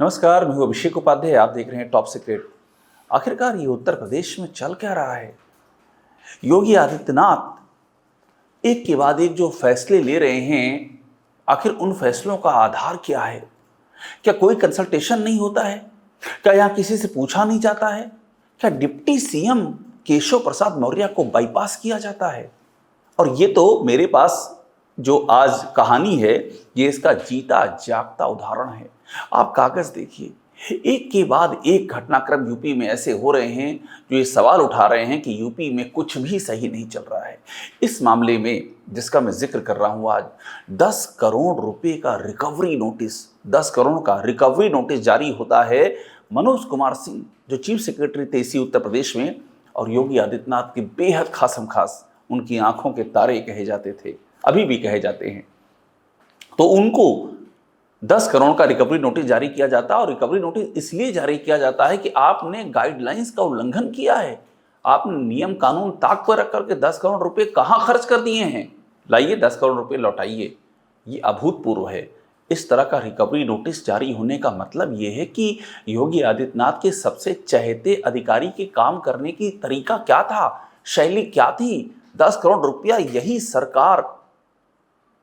नमस्कार, मैं हूं अभिषेक उपाध्याय। आप देख रहे हैं टॉप सीक्रेट। आखिरकार ये उत्तर प्रदेश में चल क्या रहा है? योगी आदित्यनाथ एक के बाद एक जो फैसले ले रहे हैं, आखिर उन फैसलों का आधार क्या है? क्या कोई कंसल्टेशन नहीं होता है? क्या यहाँ किसी से पूछा नहीं जाता है? क्या डिप्टी सीएम केशव प्रसाद मौर्य को बाईपास किया जाता है? और ये तो मेरे पास जो आज कहानी है, ये इसका जीता जागता उदाहरण है। आप कागज देखिए, एक के बाद एक घटनाक्रम यूपी में ऐसे हो रहे हैं जो ये सवाल उठा रहे हैं कि यूपी में कुछ भी सही नहीं चल रहा है। इस मामले में जिसका मैं जिक्र कर रहा हूं आज, 10 करोड़ रुपए का रिकवरी नोटिस, 10 करोड़ का रिकवरी नोटिस जारी होता है मनोज कुमार सिंह, जो चीफ सेक्रेटरी थे इसी उत्तर प्रदेश में, और योगी आदित्यनाथ के बेहद खासम खास, उनकी आंखों के तारे कहे जाते थे, अभी भी कहे जाते हैं। तो उनको 10 करोड़ का रिकवरी नोटिस जारी किया जाता है, और रिकवरी नोटिस इसलिए जारी किया जाता है कि आपने गाइडलाइंस का उल्लंघन किया है। आपने नियम कानून ताक पर रख करके 10 करोड़ रुपए कहां खर्च कर दिए हैं, लाइए 10 करोड़ रुपए लौटाइए। ये अभूतपूर्व है। इस तरह का रिकवरी नोटिस जारी होने का मतलब यह है कि योगी आदित्यनाथ के सबसे चहेते अधिकारी के काम करने की तरीका क्या था, शैली क्या थी। 10 करोड़ रुपया यही सरकार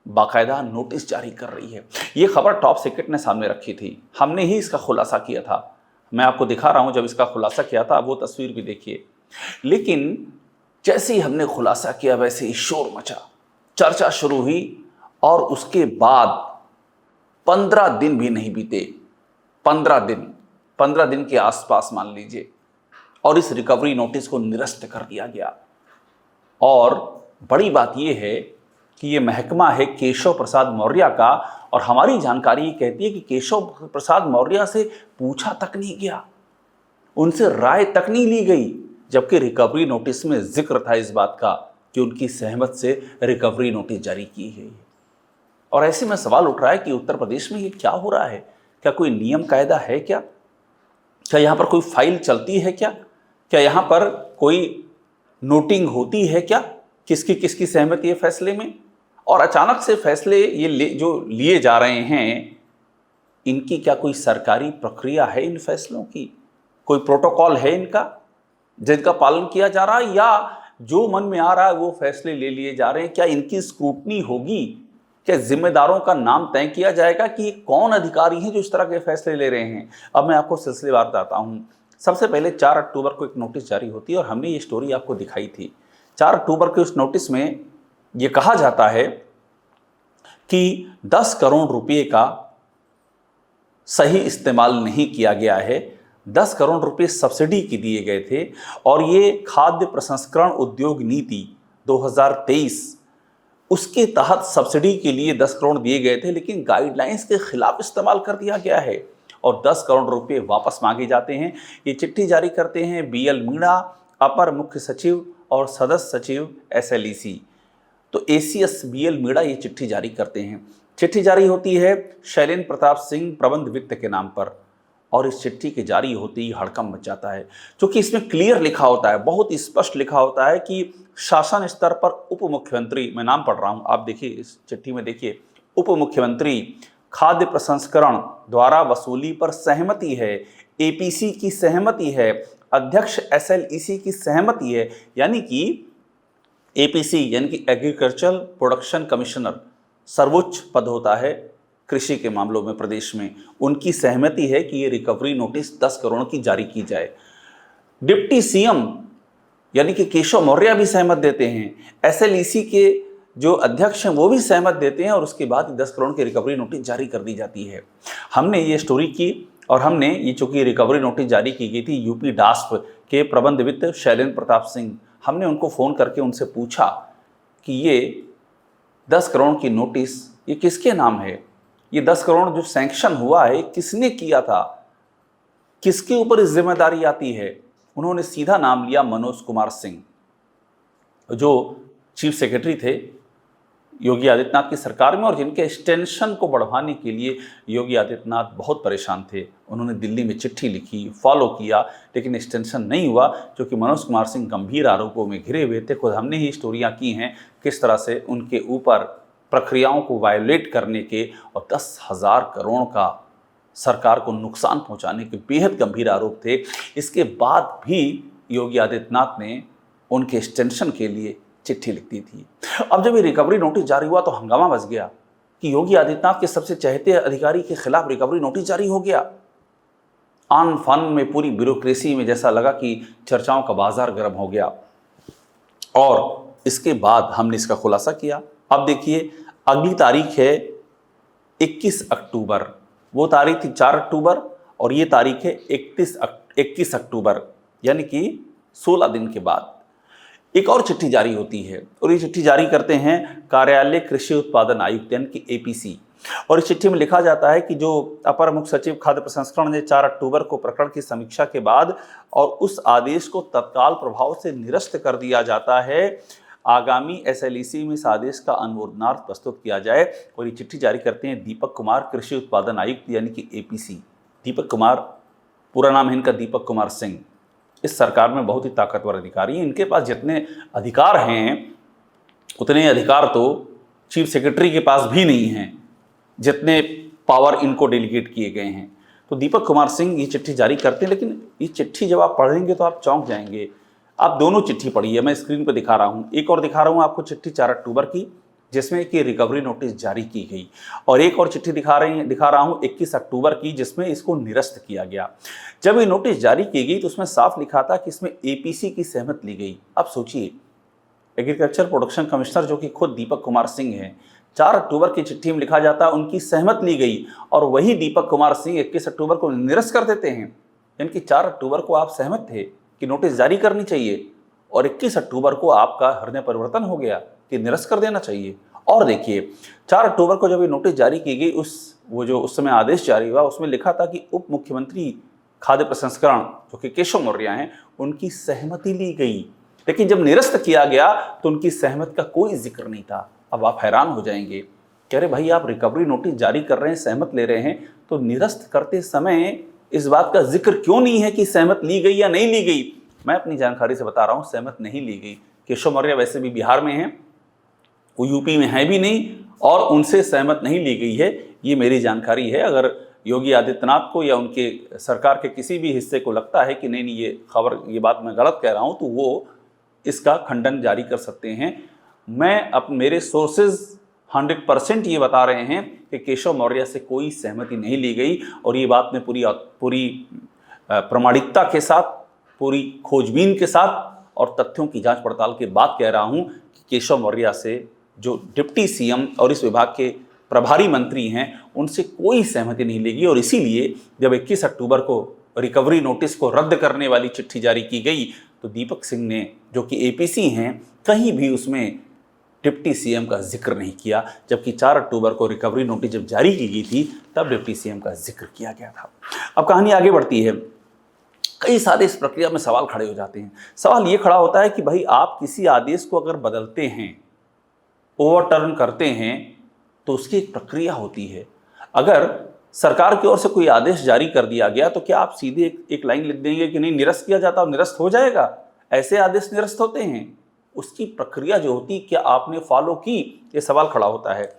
बाकायदा नोटिस जारी कर रही है। ये खबर टॉप सीक्रेट ने सामने रखी थी, हमने ही इसका खुलासा किया था। मैं आपको दिखा रहा हूं जब इसका खुलासा किया था, वो तस्वीर भी देखिए। लेकिन जैसे ही हमने खुलासा किया वैसे ही शोर मचा, चर्चा शुरू हुई, और उसके बाद 15 दिन भी नहीं बीते, 15 दिन के आसपास मान लीजिए, और इस रिकवरी नोटिस को निरस्त कर दिया गया। और बड़ी बात यह है कि ये महकमा है केशव प्रसाद मौर्य का, और हमारी जानकारी कहती है कि केशव प्रसाद मौर्य से पूछा तक नहीं गया, उनसे राय तक नहीं ली गई, जबकि रिकवरी नोटिस में जिक्र था इस बात का कि उनकी सहमत से रिकवरी नोटिस जारी की गई है। और ऐसे में सवाल उठ रहा है कि उत्तर प्रदेश में ये क्या हो रहा है? क्या कोई नियम कायदा है क्या? क्या यहाँ पर कोई फाइल चलती है क्या? क्या यहाँ पर कोई नोटिंग होती है क्या, किसकी किसकी सहमति है फैसले में? और अचानक से फैसले ये जो लिए जा रहे हैं, इनकी क्या कोई सरकारी प्रक्रिया है? इन फैसलों की कोई प्रोटोकॉल है इनका जिनका पालन किया जा रहा है, या जो मन में आ रहा है वो फैसले ले लिए जा रहे हैं? क्या इनकी स्क्रूटनी होगी? क्या जिम्मेदारों का नाम तय किया जाएगा कि ये कौन अधिकारी हैं जो इस तरह के फैसले ले रहे हैं? अब मैं आपको सिलसिलेवार बताता हूँ। सबसे पहले 4 अक्टूबर को एक नोटिस जारी होती है, और हमने ये स्टोरी आपको दिखाई थी। 4 अक्टूबर के उस नोटिस में ये कहा जाता है कि 10 करोड़ रुपए का सही इस्तेमाल नहीं किया गया है। 10 करोड़ रुपए सब्सिडी के दिए गए थे, और ये खाद्य प्रसंस्करण उद्योग नीति 2023, उसके तहत सब्सिडी के लिए 10 करोड़ दिए गए थे, लेकिन गाइडलाइंस के खिलाफ इस्तेमाल कर दिया गया है, और 10 करोड़ रुपए वापस मांगे जाते हैं। ये चिट्ठी जारी करते हैं बीएल मीणा, अपर मुख्य सचिव और सदस्य सचिव SLEC। तो ACS बीएल मीणा ये चिट्ठी जारी करते हैं। चिट्ठी जारी होती है शैलेंद्र प्रताप सिंह प्रबंध वित्त के नाम पर, और इस चिट्ठी के जारी होते ही हड़कंप मच जाता है, क्योंकि इसमें क्लियर लिखा होता है, बहुत स्पष्ट लिखा होता है कि शासन स्तर पर उप मुख्यमंत्री, मैं नाम पढ़ रहा हूं, आप देखिए इस चिट्ठी में देखिए, उप मुख्यमंत्री खाद्य प्रसंस्करण द्वारा वसूली पर सहमति है, APC की सहमति है, अध्यक्ष SLEC की सहमति है। यानी कि APC यानी कि एग्रीकल्चरल प्रोडक्शन कमिश्नर, सर्वोच्च पद होता है कृषि के मामलों में प्रदेश में, उनकी सहमति है कि ये रिकवरी नोटिस 10 करोड़ की जारी की जाए। डिप्टी सीएम यानी कि केशव मौर्य भी सहमत देते हैं, SLEC के जो अध्यक्ष हैं वो भी सहमत देते हैं, और उसके बाद 10 करोड़ की रिकवरी नोटिस जारी कर दी जाती है। हमने ये स्टोरी की, और हमने ये चूंकि रिकवरी नोटिस जारी की गई थी यूपी डास्प के प्रबंध वित्त शैलेंद्र प्रताप सिंह, हमने उनको फ़ोन करके उनसे पूछा कि ये 10 करोड़ की नोटिस ये किसके नाम है? ये 10 करोड़ जो सैंक्शन हुआ है किसने किया था, किसके ऊपर इस जिम्मेदारी आती है? उन्होंने सीधा नाम लिया मनोज कुमार सिंह, जो चीफ सेक्रेटरी थे योगी आदित्यनाथ की सरकार में, और जिनके एक्सटेंशन को बढ़वाने के लिए योगी आदित्यनाथ बहुत परेशान थे। उन्होंने दिल्ली में चिट्ठी लिखी, फॉलो किया, लेकिन एक्सटेंशन नहीं हुआ, क्योंकि मनोज कुमार सिंह गंभीर आरोपों में घिरे हुए थे। खुद हमने ही स्टोरियाँ की हैं किस तरह से उनके ऊपर प्रक्रियाओं को वायोलेट करने के और 10,000 करोड़ का सरकार को नुकसान पहुंचाने के बेहद गंभीर आरोप थे। इसके बाद भी योगी आदित्यनाथ ने उनके एक्सटेंशन के लिए चिट्ठी लिख दी थी। अब जब ये रिकवरी नोटिस जारी हुआ तो हंगामा मच गया कि योगी आदित्यनाथ के सबसे चहेते अधिकारी के खिलाफ रिकवरी नोटिस जारी हो गया। आन फान में पूरी ब्यूरोक्रेसी में जैसा लगा कि चर्चाओं का बाजार गर्म हो गया और इसके बाद हमने इसका खुलासा किया। अब देखिए, अगली तारीख है 21 अक्टूबर, वो तारीख थी 4 अक्टूबर और ये तारीख है 21 अक्टूबर, यानी कि 16 दिन के बाद एक और चिट्ठी जारी होती है और ये चिट्ठी जारी करते हैं कार्यालय कृषि उत्पादन आयुक्त यानी कि APC। और इस चिट्ठी में लिखा जाता है कि जो अपर मुख्य सचिव खाद्य प्रसंस्करण ने 4 अक्टूबर को प्रकरण की समीक्षा के बाद और उस आदेश को तत्काल प्रभाव से निरस्त कर दिया जाता है, आगामी SLEC में इस आदेश का अनुमोदनार्थ प्रस्तुत किया जाए। और ये चिट्ठी जारी करते हैं दीपक कुमार कृषि उत्पादन आयुक्त यानी कि APC। दीपक कुमार, पूरा नाम है इनका दीपक कुमार सिंह। इस सरकार में बहुत ही ताकतवर अधिकारी हैं। इनके पास जितने अधिकार हैं उतने अधिकार तो चीफ सेक्रेटरी के पास भी नहीं हैं, जितने पावर इनको डेलीगेट किए गए हैं। तो दीपक कुमार सिंह ये चिट्ठी जारी करते हैं, लेकिन ये चिट्ठी जब आप पढ़ेंगे तो आप चौंक जाएंगे। आप दोनों चिट्ठी पढ़ी है, मैं स्क्रीन पर दिखा रहा हूँ। एक और दिखा रहा हूँ आपको चिट्ठी 4 अक्टूबर की, जिसमें कि रिकवरी नोटिस जारी की गई, और एक और चिट्ठी दिखा रहा हूँ 21 अक्टूबर की, जिसमें इसको निरस्त किया गया। जब ये नोटिस जारी की गई तो उसमें साफ लिखा था कि इसमें APC की सहमति ली गई। अब सोचिए, एग्रीकल्चर प्रोडक्शन कमिश्नर जो कि खुद दीपक कुमार सिंह हैं, 4 अक्टूबर की चिट्ठी में लिखा जाता है उनकी सहमति ली गई, और वही दीपक कुमार सिंह 21 अक्टूबर को निरस्त कर देते हैं। यानी कि 4 अक्टूबर को आप सहमत थे कि नोटिस जारी करनी चाहिए और 21 अक्टूबर को आपका हृदय परिवर्तन हो गया कि निरस्त कर देना चाहिए। और देखिए, 4 अक्टूबर को जब ये नोटिस जारी की गई, उस समय आदेश जारी हुआ, उसमें लिखा था कि उप मुख्यमंत्री खाद्य प्रसंस्करण जो कि केशव मौर्य हैं, उनकी सहमति ली गई। लेकिन जब निरस्त किया गया तो उनकी सहमति का कोई जिक्र नहीं था। अब आप हैरान हो जाएंगे, कह रहे भाई आप रिकवरी नोटिस जारी कर रहे हैं, सहमत ले रहे हैं, तो निरस्त करते समय इस बात का जिक्र क्यों नहीं है कि सहमत ली गई या नहीं ली गई? मैं अपनी जानकारी से बता रहा हूँ, सहमत नहीं ली गई। केशव मौर्य वैसे भी बिहार में हैं, वो यूपी में है भी नहीं, और उनसे सहमत नहीं ली गई है, ये मेरी जानकारी है। अगर योगी आदित्यनाथ को या उनके सरकार के किसी भी हिस्से को लगता है कि नहीं ये बात मैं गलत कह रहा हूँ, तो वो इसका खंडन जारी कर सकते हैं। मेरे सोर्सेज 100% ये बता रहे हैं कि केशव मौर्य से कोई सहमति नहीं ली गई, और ये बात मैं पूरी प्रामाणिकता के साथ, पूरी खोजबीन के साथ और तथ्यों की जांच पड़ताल के बाद कह रहा हूं कि केशव मौर्य से, जो डिप्टी CM और इस विभाग के प्रभारी मंत्री हैं, उनसे कोई सहमति नहीं ली गई। और इसीलिए जब 21 अक्टूबर को रिकवरी नोटिस को रद्द करने वाली चिट्ठी जारी की गई तो दीपक सिंह ने, जो कि APC हैं, कहीं भी उसमें डिप्टी CM का जिक्र नहीं किया, जबकि 4 अक्टूबर को रिकवरी नोटिस जब जारी की गई थी तब डिप्टी CM का जिक्र किया गया था। अब कहानी आगे बढ़ती है। कई सारे इस प्रक्रिया में सवाल खड़े हो जाते हैं। सवाल ये खड़ा होता है कि भाई आप किसी आदेश को अगर बदलते हैं, ओवरटर्न करते हैं, तो उसकी एक प्रक्रिया होती है। अगर सरकार की ओर से कोई आदेश जारी कर दिया गया तो क्या आप सीधे एक लाइन लिख देंगे कि नहीं निरस्त किया जाता और निरस्त हो जाएगा? ऐसे आदेश निरस्त होते हैं? उसकी प्रक्रिया जो होती, क्या आपने फॉलो की? ये सवाल खड़ा होता है।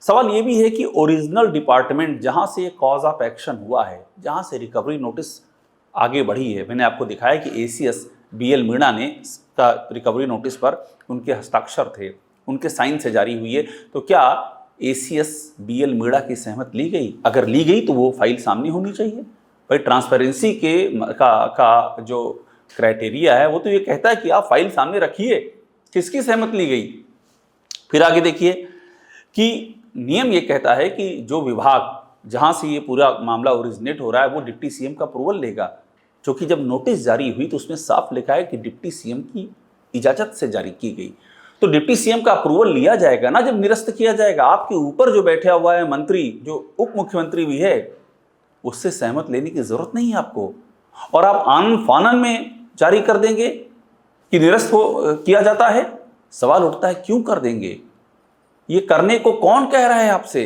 सवाल ये भी है कि ओरिजिनल डिपार्टमेंट जहां से कॉज ऑफ एक्शन हुआ है, जहां से रिकवरी नोटिस आगे बढ़ी है, मैंने आपको दिखाया कि ACS BL मीणा ने इसका रिकवरी नोटिस पर उनके हस्ताक्षर थे, उनके साइन से जारी हुई है। तो क्या ACS BL मीणा की सहमति ली गई? अगर ली गई तो वो फाइल सामने होनी चाहिए। भाई ट्रांसपेरेंसी का जो क्राइटेरिया है वो तो ये कहता है कि आप फाइल सामने रखिए, किसकी सहमति ली गई। फिर आगे देखिए कि नियम ये कहता है कि जो विभाग जहां से ये पूरा मामला ओरिजिनेट हो रहा है वो डिप्टी CM का अप्रूवल लेगा, जो कि जब नोटिस जारी हुई तो उसमें साफ लिखा है कि डिप्टी CM की इजाजत से जारी की गई। तो डिप्टी CM का अप्रूवल लिया जाएगा ना जब निरस्त किया जाएगा। आपके ऊपर जो बैठा हुआ है मंत्री, जो उप मुख्यमंत्री भी है, उससे सहमत लेने की जरूरत नहीं है आपको, और आप आनन फानन में जारी कर देंगे कि निरस्त किया जाता है। सवाल उठता है क्यों कर देंगे? ये करने को कौन कह रहा है आपसे?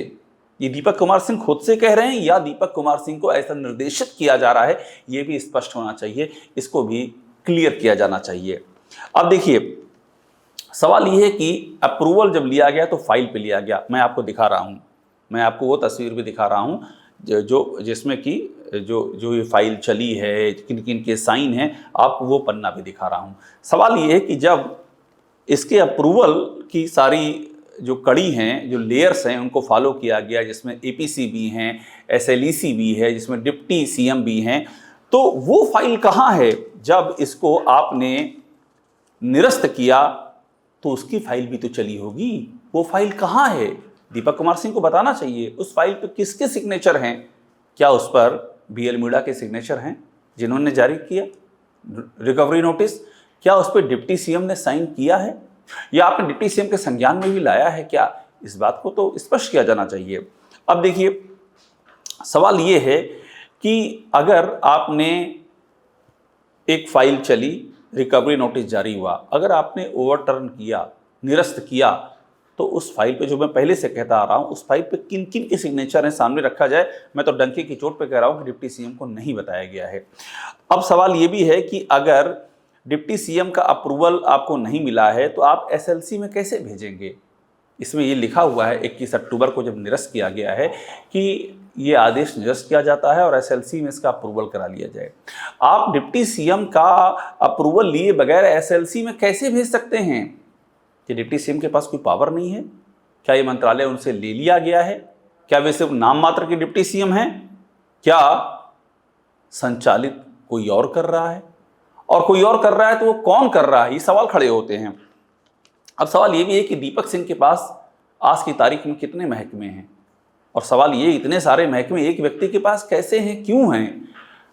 ये दीपक कुमार सिंह खुद से कह रहे हैं या दीपक कुमार सिंह को ऐसा निर्देशित किया जा रहा है? ये भी स्पष्ट होना चाहिए, इसको भी क्लियर किया जाना चाहिए। अब देखिए, सवाल ये है कि अप्रूवल जब लिया गया तो फाइल पे लिया गया। मैं आपको दिखा रहा हूं, मैं आपको वो तस्वीर भी दिखा रहा हूं जो जिसमें कि जो ये फाइल चली है, किन किन के साइन हैं, आपको वो पन्ना भी दिखा रहा हूँ। सवाल ये है कि जब इसके अप्रूवल की सारी जो कड़ी हैं, जो लेयर्स हैं, उनको फॉलो किया गया, जिसमें एपीसी भी हैं, एसएलईसी भी है, जिसमें डिप्टी सीएम भी हैं, तो वो फाइल कहाँ है? जब इसको आपने निरस्त किया तो उसकी फाइल भी तो चली होगी, वो फाइल कहाँ है? दीपक कुमार सिंह को बताना चाहिए उस फाइल पे किसके सिग्नेचर हैं। क्या उस पर बीएल मीणा के सिग्नेचर हैं जिन्होंने जारी किया रिकवरी नोटिस? क्या उस पर डिप्टी सीएम ने साइन किया है, या आपने डिप्टी सीएम के संज्ञान में भी लाया है क्या? इस बात को तो स्पष्ट किया जाना चाहिए। अब देखिए, सवाल ये है कि अगर आपने एक फाइल चली, रिकवरी नोटिस जारी हुआ, अगर आपने ओवरटर्न किया, निरस्त किया, तो उस फाइल पे, जो मैं पहले से कहता आ रहा हूं, उस फाइल पे किन किन के सिग्नेचर हैं सामने रखा जाए। मैं तो डंके की चोट पे कह रहा हूं कि डिप्टी सीएम को नहीं बताया गया है। अब सवाल ये भी है कि अगर डिप्टी सीएम का अप्रूवल आपको नहीं मिला है तो आप एसएलसी में कैसे भेजेंगे? इसमें ये लिखा हुआ है 21 अक्टूबर को जब निरस्त किया गया है कि ये आदेश निरस्त किया जाता है और एसएलसी में इसका अप्रूवल करा लिया जाए। आप डिप्टी सीएम का अप्रूवल लिए बगैर एसएलसी में कैसे भेज सकते हैं? कि डिप्टी सीएम के पास कोई पावर नहीं है? क्या ये मंत्रालय उनसे ले लिया गया है? क्या वे सिर्फ नाम मात्र के डिप्टी सीएम हैं? क्या संचालित कोई और कर रहा है? और कोई और कर रहा है तो वो कौन कर रहा है? ये सवाल खड़े होते हैं। अब सवाल ये भी है कि दीपक सिंह के पास आज की तारीख में कितने महकमे हैं, और सवाल ये, इतने सारे महकमे एक व्यक्ति के पास कैसे हैं, क्यों हैं?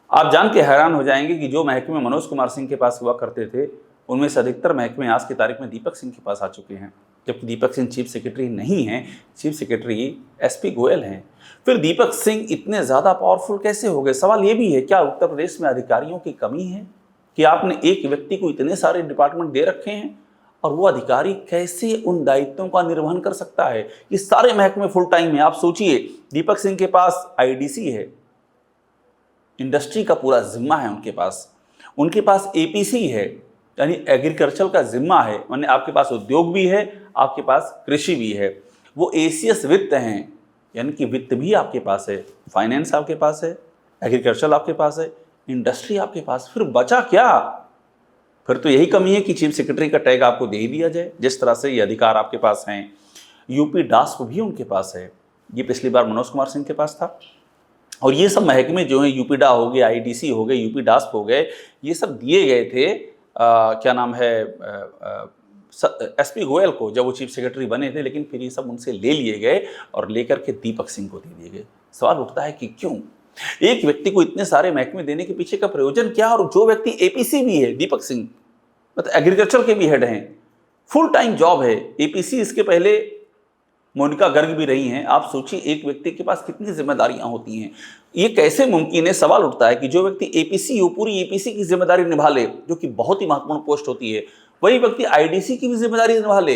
आप जान के हैरान हो जाएंगे कि जो महकमे मनोज कुमार सिंह के पास हुआ करते थे, उनमें से अधिकतर महकमे आज की तारीख में दीपक सिंह के पास आ चुके हैं, जबकि दीपक सिंह चीफ सेक्रेटरी नहीं हैं, चीफ सेक्रेटरी एसपी गोयल हैं। फिर दीपक सिंह इतने ज़्यादा पावरफुल कैसे हो गए? सवाल ये भी है, क्या उत्तर प्रदेश में अधिकारियों की कमी है कि आपने एक व्यक्ति को इतने सारे डिपार्टमेंट दे रखे हैं, और वो अधिकारी कैसे उन दायित्वों का निर्वहन कर सकता है? ये सारे महकमे फुल टाइम है। आप सोचिए, दीपक सिंह के पास आईडीसी है, इंडस्ट्री का पूरा जिम्मा है उनके पास एपीसी है, यानी एग्रीकल्चर का जिम्मा है, माने आपके पास उद्योग भी है, आपके पास कृषि भी है। वो एसीएस वित्त हैं, यानी कि वित्त भी आपके पास है, फाइनेंस आपके पास है, एग्रीकल्चर आपके पास है, इंडस्ट्री आपके पास। फिर बचा क्या? फिर तो यही कमी है कि चीफ सेक्रेटरी का टैग आपको दे ही दिया जाए, जिस तरह से ये अधिकार आपके पास हैं। यूपी डास्प भी उनके पास है, ये पिछली बार मनोज कुमार सिंह के पास था। और ये सब महकमे जो हैं, यूपी डा हो गए, आईडीसी हो गए, यूपी डास्प हो गए, ये सब दिए गए थे क्या नाम है एसपी गोयल को, जब वो चीफ सेक्रेटरी बने थे, लेकिन फिर ये सब उनसे ले लिए गए और लेकर के दीपक सिंह को दे दिए गए। सवाल उठता है कि क्यों एक व्यक्ति को इतने सारे महकमे देने के पीछे का प्रयोजन क्या? और जो व्यक्ति एपीसी भी है, दीपक सिंह मतलब एग्रीकल्चर के भी हेड हैं, फुल टाइम जॉब है एपीसी, इसके पहले मोनिका गर्ग भी रही हैं। आप सोचिए एक व्यक्ति के पास कितनी जिम्मेदारियां होती हैं, ये कैसे मुमकिन है? सवाल उठता है कि जो व्यक्ति एपीसी, वो पूरी एपीसी की जिम्मेदारी निभा ले, जो कि बहुत ही महत्वपूर्ण पोस्ट होती है, वही व्यक्ति आईडीसी की भी जिम्मेदारी निभा ले,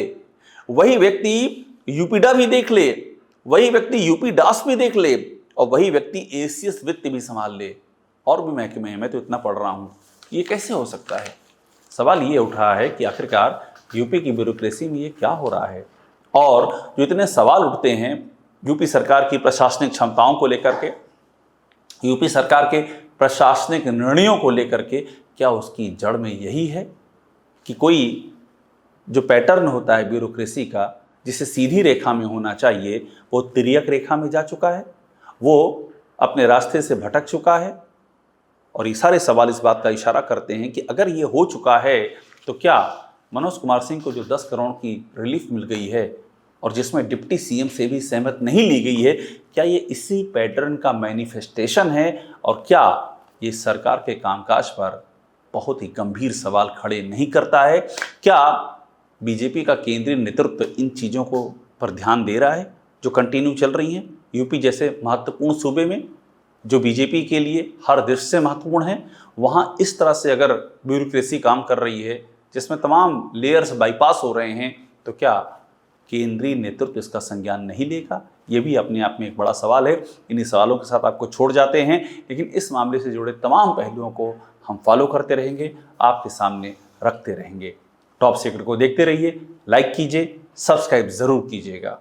वही व्यक्ति यूपीडा भी देख ले, वही व्यक्ति यूपी डास भी देख ले, और वही व्यक्ति एसीएस वित्त भी संभाल ले, और भी महकमे हैं, मैं तो इतना पढ़ रहा हूँ, ये कैसे हो सकता है? सवाल ये उठ रहा है कि आखिरकार यूपी की ब्यूरोक्रेसी में ये क्या हो रहा है? और जो इतने सवाल उठते हैं यूपी सरकार की प्रशासनिक क्षमताओं को लेकर के, यूपी सरकार के प्रशासनिक निर्णयों को लेकर के, क्या उसकी जड़ में यही है कि कोई जो पैटर्न होता है ब्यूरोक्रेसी का, जिसे सीधी रेखा में होना चाहिए, वो तिर्यक रेखा में जा चुका है, वो अपने रास्ते से भटक चुका है? और ये सारे सवाल इस बात का इशारा करते हैं कि अगर ये हो चुका है तो क्या मनोज कुमार सिंह को जो 10 करोड़ की रिलीफ मिल गई है, और जिसमें डिप्टी सीएम से भी सहमत नहीं ली गई है, क्या ये इसी पैटर्न का मैनिफेस्टेशन है? और क्या ये सरकार के कामकाज पर बहुत ही गंभीर सवाल खड़े नहीं करता है? क्या बीजेपी का केंद्रीय नेतृत्व इन चीज़ों को पर ध्यान दे रहा है जो कंटिन्यू चल रही हैं? यूपी जैसे महत्वपूर्ण सूबे में, जो बीजेपी के लिए हर दृष्टि से महत्वपूर्ण है, वहाँ इस तरह से अगर ब्यूरोक्रेसी काम कर रही है, जिसमें तमाम लेयर्स बाईपास हो रहे हैं, तो क्या केंद्रीय नेतृत्व इसका संज्ञान नहीं लेगा? ये भी अपने आप में एक बड़ा सवाल है। इन्हीं सवालों के साथ आपको छोड़ जाते हैं, लेकिन इस मामले से जुड़े तमाम पहलुओं को हम फॉलो करते रहेंगे, आपके सामने रखते रहेंगे। टॉप सीक्रेट को देखते रहिए, लाइक कीजिए, सब्सक्राइब ज़रूर कीजिएगा।